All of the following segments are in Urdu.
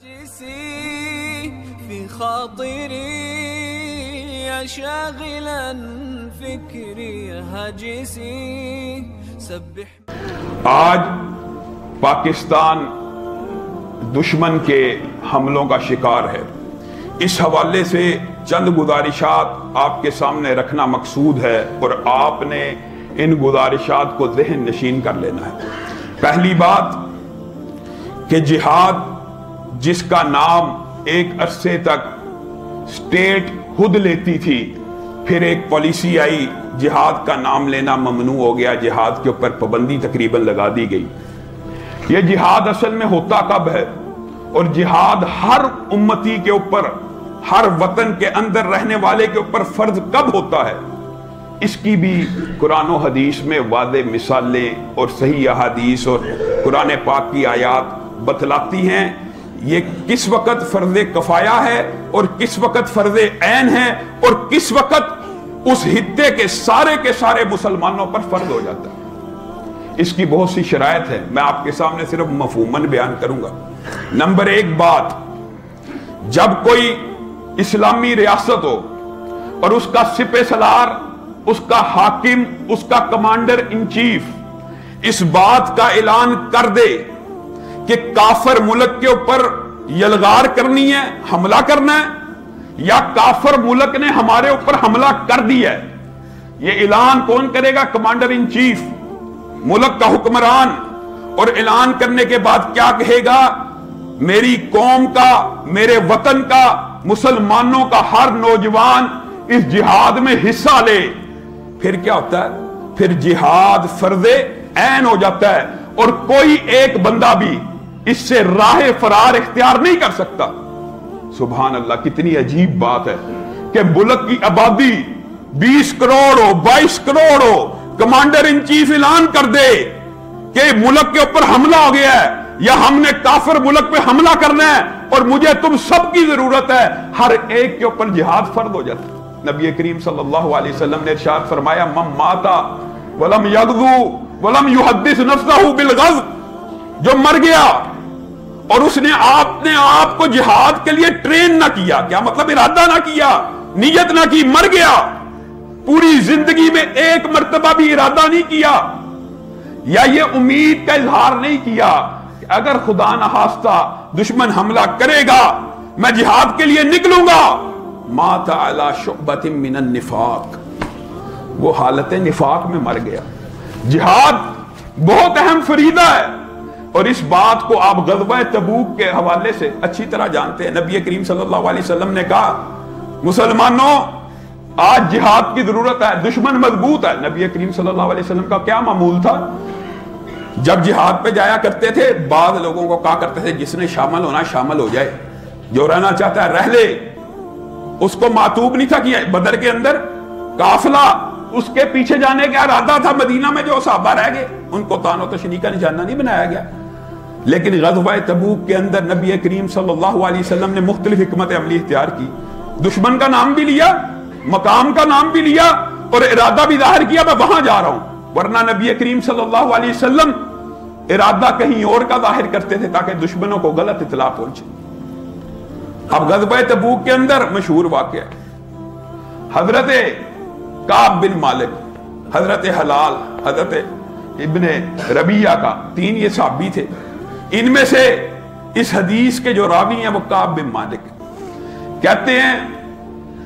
في خاطري يا شاغلا فكري هاجسي سبح. آج پاکستان دشمن کے حملوں کا شکار ہے. اس حوالے سے چند گزارشات آپ کے سامنے رکھنا مقصود ہے اور آپ نے ان گزارشات کو ذہن نشین کر لینا ہے. پہلی بات کہ جہاد جس کا نام ایک عرصے تک اسٹیٹ خود لیتی تھی، پھر ایک پالیسی آئی، جہاد کا نام لینا ممنوع ہو گیا، جہاد کے اوپر پابندی تقریباً لگا دی گئی. یہ جہاد اصل میں ہوتا کب ہے اور جہاد ہر امتی کے اوپر، ہر وطن کے اندر رہنے والے کے اوپر فرض کب ہوتا ہے، اس کی بھی قرآن و حدیث میں واضح مثالیں اور صحیح احادیث اور قرآن پاک کی آیات بتلاتی ہیں. یہ کس وقت فرض کفایہ ہے اور کس وقت فرض عین ہے اور کس وقت اس خطے کے سارے مسلمانوں پر فرض ہو جاتا ہے. اس کی بہت سی شرائط ہے، میں آپ کے سامنے صرف مفہوماً بیان کروں گا. نمبر ایک بات، جب کوئی اسلامی ریاست ہو اور اس کا سپہ سالار، اس کا حاکم، اس کا کمانڈر ان چیف اس بات کا اعلان کر دے کہ کافر ملک کے اوپر یلغار کرنی ہے، حملہ کرنا ہے، یا کافر ملک نے ہمارے اوپر حملہ کر دیا ہے، یہ اعلان کون کرے گا؟ کمانڈر ان چیف، ملک کا حکمران. اور اعلان کرنے کے بعد کیا کہے گا؟ میری قوم کا، میرے وطن کا، مسلمانوں کا ہر نوجوان اس جہاد میں حصہ لے. پھر کیا ہوتا ہے؟ پھر جہاد فرض عین ہو جاتا ہے اور کوئی ایک بندہ بھی اس سے راہ فرار اختیار نہیں کر سکتا. سبحان اللہ، کتنی عجیب بات ہے کہ ملک کی آبادی 20 کروڑ ہو، 22 کروڑ ہو، کمانڈر ان چیف اعلان کر دے کہ ملک کے اوپر حملہ ہو گیا ہے یا ہم نے کافر ملک پہ حملہ کرنا ہے اور مجھے تم سب کی ضرورت ہے، ہر ایک کے اوپر جہاد فرض ہو جاتا ہے. نبی کریم صلی اللہ علیہ وسلم نے ارشاد فرمایا، من ماتا ولم یغزو ولم یحدث نفسہ بالغزو، جو مر گیا اور اس نے آپ کو جہاد کے لیے ٹرین نہ کیا، کیا مطلب؟ ارادہ نہ کیا، نیت نہ کی، مر گیا، پوری زندگی میں ایک مرتبہ بھی ارادہ نہیں کیا یا یہ امید کا اظہار نہیں کیا کہ اگر خدا نخواستہ دشمن حملہ کرے گا میں جہاد کے لیے نکلوں گا، مات علی شعبۃ من النفاق، وہ حالت نفاق میں مر گیا. جہاد بہت اہم فریضہ ہے اور اس بات کو آپ غزوہ تبوک کے حوالے سے اچھی طرح جانتے ہیں. نبی کریم صلی اللہ علیہ وسلم نے کہا، مسلمانوں آج جہاد کی ضرورت ہے، دشمن مضبوط ہے. نبی کریم صلی اللہ علیہ وسلم کا کیا معمول تھا؟ جب جہاد پہ جایا کرتے تھے بعض لوگوں کو کہا کرتے تھے جس نے شامل ہونا شامل ہو جائے، جو رہنا چاہتا ہے رہ لے. اس کو معتوب نہیں تھا کہ بدر کے اندر قافلہ اس کے پیچھے جانے کا ارادہ تھا، مدینہ میں جو صحابہ رہ گئے ان کو تان و تشنیع کا نشانہ نہیں بنایا گیا. لیکن غزوہ تبوک کے اندر نبی کریم صلی اللہ علیہ وسلم نے مختلف حکمت عملی اختیار کی. دشمن کا نام بھی لیا، مقام کا نام بھی لیا اور ارادہ بھی ظاہر کیا میں وہاں جا رہا ہوں. ورنہ نبی کریم صلی اللہ علیہ وسلم ارادہ کہیں اور کا ظاہر کرتے تھے تاکہ دشمنوں کو غلط اطلاع پہنچے. اب غزوہ تبوک کے اندر مشہور واقعہ حضرت کعب بن مالک، حضرت حلال، حضرت ابن ربیعہ کا، 3 یہ صحابی تھے. ان میں سے اس حدیث کے جو راوی ہیں وہ کعب بن مالک کہتے ہیں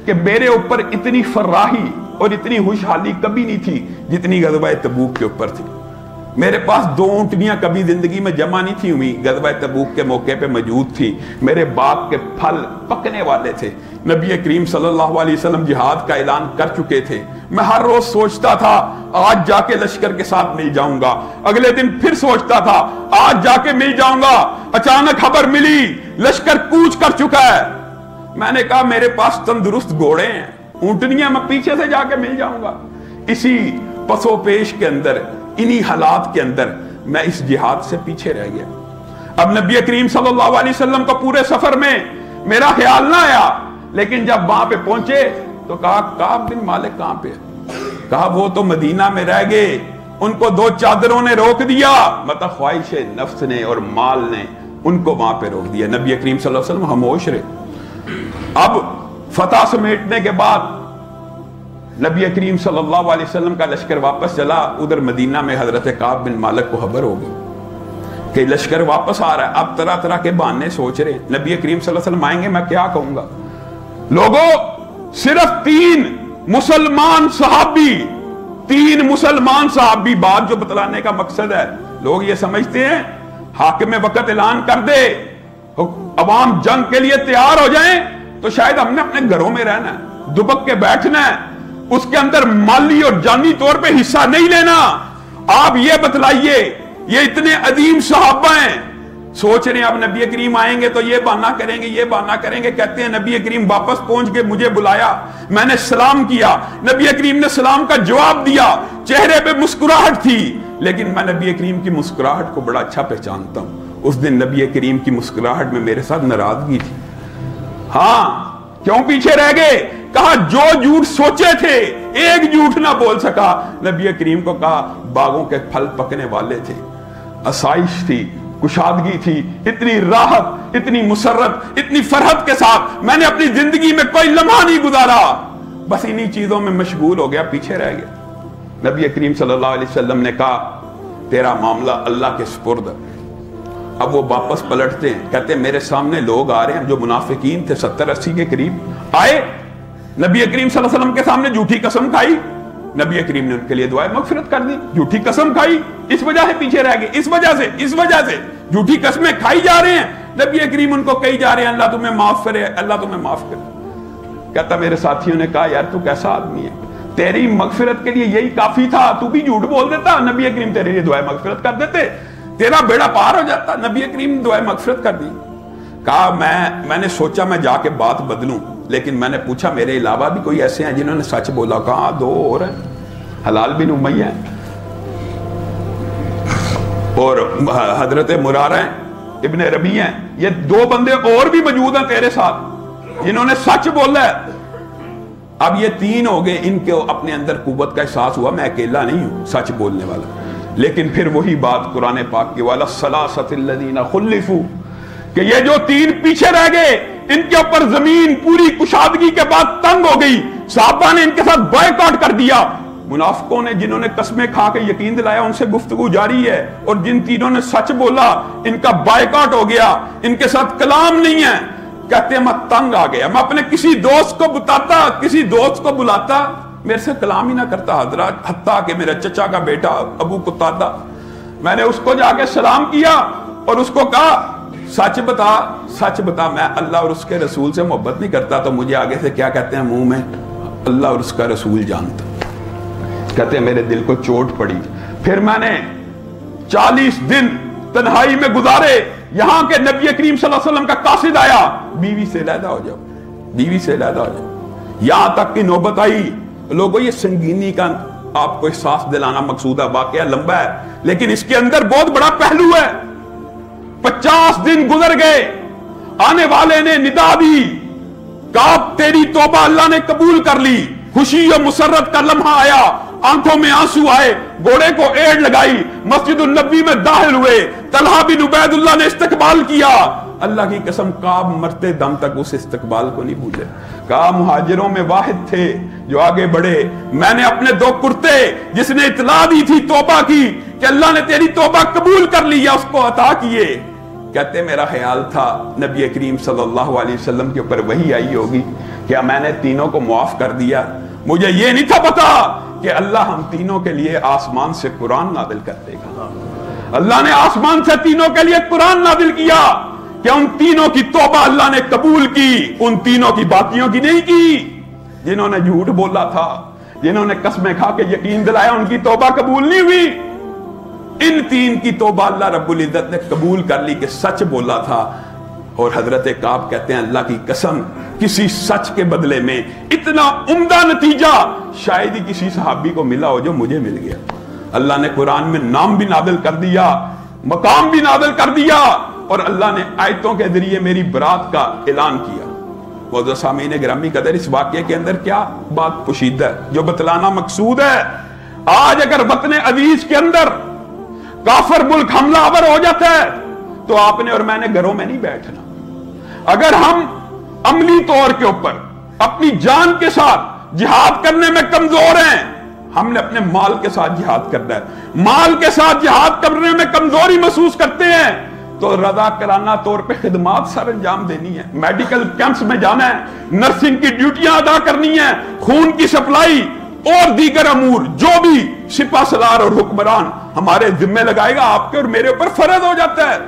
کہ میرے اوپر اتنی فراحی اور اتنی خوشحالی کبھی نہیں تھی جتنی غزوہ تبوک کے اوپر تھی. میرے پاس 2 اونٹنیاں کبھی زندگی میں جمع نہیں تھی ہوئی، غزوہ تبوک کے موقع پہ موجود تھی. میرے باغ کے پھل پکنے والے تھے. نبی کریم صلی اللہ علیہ وسلم جہاد کا اعلان کر چکے تھے. میں ہر روز سوچتا تھا آج جا کے لشکر کے ساتھ مل جاؤں گا، اگلے دن پھر سوچتا تھا آج جا کے مل جاؤں گا. اچانک خبر ملی لشکر کوچ کر چکا ہے. میں نے کہا میرے پاس تندرست گھوڑے ہیں، اونٹنیاں، میں پیچھے سے جا کے مل جاؤں گا. اسی پس و پیش کے اندر، انہی حالات کے اندر میں اس جہاد سے پیچھے رہ گیا. اب نبی کریم صلی اللہ علیہ وسلم کو پورے سفر میں میرا خیال نہ آیا، لیکن جب وہاں پہ پہنچے تو کہا کعب بن مالک کہاں پہ؟ کہا وہ تو مدینہ میں رہ گئے، ان کو 2 چادروں نے روک دیا. مطلب خواہش نفس نے اور مال نے ان کو وہاں پہ روک دیا. نبی کریم صلی اللہ علیہ وسلم خاموش رہے. اب فتح سمیٹنے کے بعد نبی کریم صلی اللہ علیہ وسلم کا لشکر واپس چلا. ادھر مدینہ میں حضرت کعب بن مالک کو خبر ہو گئی کہ لشکر واپس آ رہا ہے. اب طرح طرح کے بہانے سوچ رہے, نبی کریم صلی اللہ علیہ وسلم آئیں گے, میں کیا کہوں گا. لوگوں, صرف 3 مسلمان صحابی, بات جو بتلانے کا مقصد ہے, لوگ یہ سمجھتے ہیں حاکم وقت اعلان کر دے, عوام جنگ کے لیے تیار ہو جائیں, تو شاید ہم نے اپنے گھروں میں رہنا ہے, دبک کے بیٹھنا ہے, اس کے اندر مالی اور جانی طور پہ حصہ نہیں لینا. آپ یہ بتلائیے, یہ اتنے عظیم صحابہ ہیں, سوچ رہے ہیں اب نبی کریم آئیں گے تو یہ بہانہ کریں گے, یہ بہانہ کریں گے. کہتے ہیں نبی کریم واپس پہنچ کے مجھے بلایا, میں نے سلام کیا, نبی کریم نے سلام کا جواب دیا, چہرے پہ مسکراہٹ تھی, لیکن میں نبی کریم کی مسکراہٹ کو بڑا اچھا پہچانتا ہوں. اس دن نبی کریم کی مسکراہٹ میں میرے ساتھ ناراضگی تھی. ہاں, کیوں پیچھے رہ گئے؟ کہا جو جھوٹ سوچے تھے ایک جھوٹ نہ بول سکا. نبی کریم کو کہا باغوں کے پھل پکنے والے تھے, آسائش تھی, کشادگی تھی, اتنی راحت, اتنی مسرت, اتنی فرحت کے ساتھ میں نے اپنی زندگی میں کوئی لمحہ نہیں گزارا. بس انہی چیزوں میں مشغول ہو گیا, پیچھے رہ گیا. نبی کریم صلی اللہ علیہ وسلم نے کہا تیرا معاملہ اللہ کے سپرد ہے. اب وہ واپس پلٹتے ہیں, کہتے ہیں میرے سامنے لوگ آ رہے ہیں جو منافقین تھے, 70-80 کے قریب آئے, نبی کریم صلی اللہ علیہ وسلم کے سامنے جھوٹی قسم کھائی. نبی کریم نے ان کے لیے دعائیں مغفرت کر دی. جھوٹی قسم کھائی, اس وجہ سے پیچھے رہ گئے, اس وجہ سے جھوٹی قسمیں کھائی جا رہے ہیں. نبی کریم ان کو کہی جا رہے ہیں اللہ تمہیں معاف کرے, اللہ تمہیں معاف کرے. کہتا میرے ساتھیوں نے کہا یار تو کیسا آدمی ہے, تیری مغفرت کے لیے یہی کافی تھا, تو بھی جھوٹ بول دیتا, نبی کریم تیرے لیے دعائیں مغفرت کر دیتے, تیرا بیڑا پار ہو جاتا. نبی کریم نے دعائیں مغفرت کر دی. کہا میں نے سوچا میں جا کے بات بدلوں, لیکن میں نے پوچھا میرے علاوہ بھی کوئی ایسے ہیں جنہوں نے سچ بولا. کہا 2 اور ہیں, حلال بن امیہ ہیں اور حضرت مرارہ ابن ربیع ہیں. یہ 2 بندے اور بھی موجود ہیں تیرے ساتھ جنہوں نے سچ بولا ہے. اب یہ 3 ہو گئے, ان کے اپنے اندر قوت کا احساس ہوا میں اکیلا نہیں ہوں سچ بولنے والا. لیکن پھر وہی بات قرآن پاک کی والا ثلاثۃ الذین خلفوا, کہ یہ جو 3 پیچھے رہ گئے ان کے اوپر زمین پوری کشادگی کے بعد تنگ ہو گئی. صحابہ نے ان کے ساتھ بائیکاٹ کر دیا. منافقوں نے جنہوں نے قسمیں کھا کے یقین دلایا ان سے گفتگو جاری ہے, اور جن 3 نے سچ بولا ان کا بائیکاٹ ہو گیا, ان کے ساتھ کلام نہیں ہے. کہتے ہیں میں تنگ آ گیا, میں اپنے کسی دوست کو بتاتا, کسی دوست کو بلاتا, میرے سے کلام ہی نہ کرتا حضرات. حتیٰ کہ میرے چچا کا بیٹا ابو قتادہ, میں نے اس کو جا کے سلام کیا اور اس کو کہا سچ بتا میں اللہ اور اس کے رسول سے محبت نہیں کرتا. تو مجھے آگے سے کیا کہتے ہیں منہ میں, اللہ اور اس کا رسول جانتا. کہتے ہیں میرے دل کو چوٹ پڑی. پھر میں نے 40 دن تنہائی میں گزارے. یہاں کے نبی کریم صلی اللہ علیہ وسلم کا قاصد آیا, بیوی سے علیحدہ ہو جاؤ, یہاں تک کی نوبت آئی. لوگوں یہ سنگینی کا آپ کو احساس دلانا مقصود ہے, واقعہ لمبا ہے لیکن اس کے اندر بہت بڑا پہلو ہے. 50 دن گزر گئے, آنے والے نے ندا دی, کہا تیری توبہ اللہ نے قبول کر لی. خوشی و مسرت کا لمحہ آیا, آنکھوں میں آنسو آئے, گھوڑے کو ایڑ لگائی, مسجد النبی میں داخل ہوئے. طلحہ بن عبید اللہ نے استقبال کیا. اللہ کی قسم کعب مرتے دم تک اس استقبال کو نہیں بھولے. کہا مہاجروں میں واحد تھے جو آگے بڑھے. میں نے اپنے 2 کرتے جس نے اطلاع دی تھی توبہ کی کہ اللہ نے تیری توبہ قبول کر لی, اس کو عطا کیے. کہتے میرا خیال تھا نبی کریم صلی اللہ علیہ وسلم کے اوپر وحی آئی ہوگی کہ میں نے 3 کو معاف کر دیا. مجھے یہ نہیں تھا پتا کہ اللہ ہم 3 کے لیے آسمان سے قرآن نازل کر دے گا. اللہ نے آسمان سے 3 کے لیے قرآن نازل کیا کہ ان 3 کی توبہ اللہ نے قبول کی, ان 3 کی باقیوں کی نہیں کی. جنہوں نے جھوٹ بولا تھا, جنہوں نے قسمیں کھا کے یقین دلایا, ان کی توبہ قبول نہیں ہوئی. ان 3 کی توبہ اللہ رب العزت نے قبول کر لی کہ سچ بولا تھا. اور حضرت کعب کہتے ہیں اللہ کی قسم کسی سچ کے بدلے میں اتنا عمدہ نتیجہ شاید ہی کسی صحابی کو ملا ہو جو مجھے مل گیا. اللہ نے قرآن میں نام بھی نازل کر دیا, مقام بھی نازل کر دیا, اور اللہ نے آیتوں کے ذریعے میری برات کا اعلان کیا. معزز سامعین گرامی قدر, اس واقعے کے اندر کیا بات پوشیدہ ہے جو بتلانا مقصود ہے. آج اگر وطن عزیز کے اندر کافر ملک حملہ آور ہو جاتا ہے, تو آپ نے اور میں نے گھروں میں نہیں بیٹھنا. اگر ہم عملی طور کے اوپر اپنی جان کے ساتھ جہاد کرنے میں کمزور ہیں, ہم نے اپنے مال کے ساتھ جہاد کرنا ہے. مال کے ساتھ جہاد کرنے میں کمزوری محسوس کرتے ہیں تو رضا کرانہ طور پہ خدمات سر انجام دینی ہے, میڈیکل کیمپس میں جانا ہے, نرسنگ کی ڈیوٹیاں ادا کرنی ہیں, خون کی سپلائی اور دیگر امور جو بھی سپہ سالار اور حکمران ہمارے ذمہ لگائے گا آپ کے اور میرے اوپر فرض ہو جاتا ہے.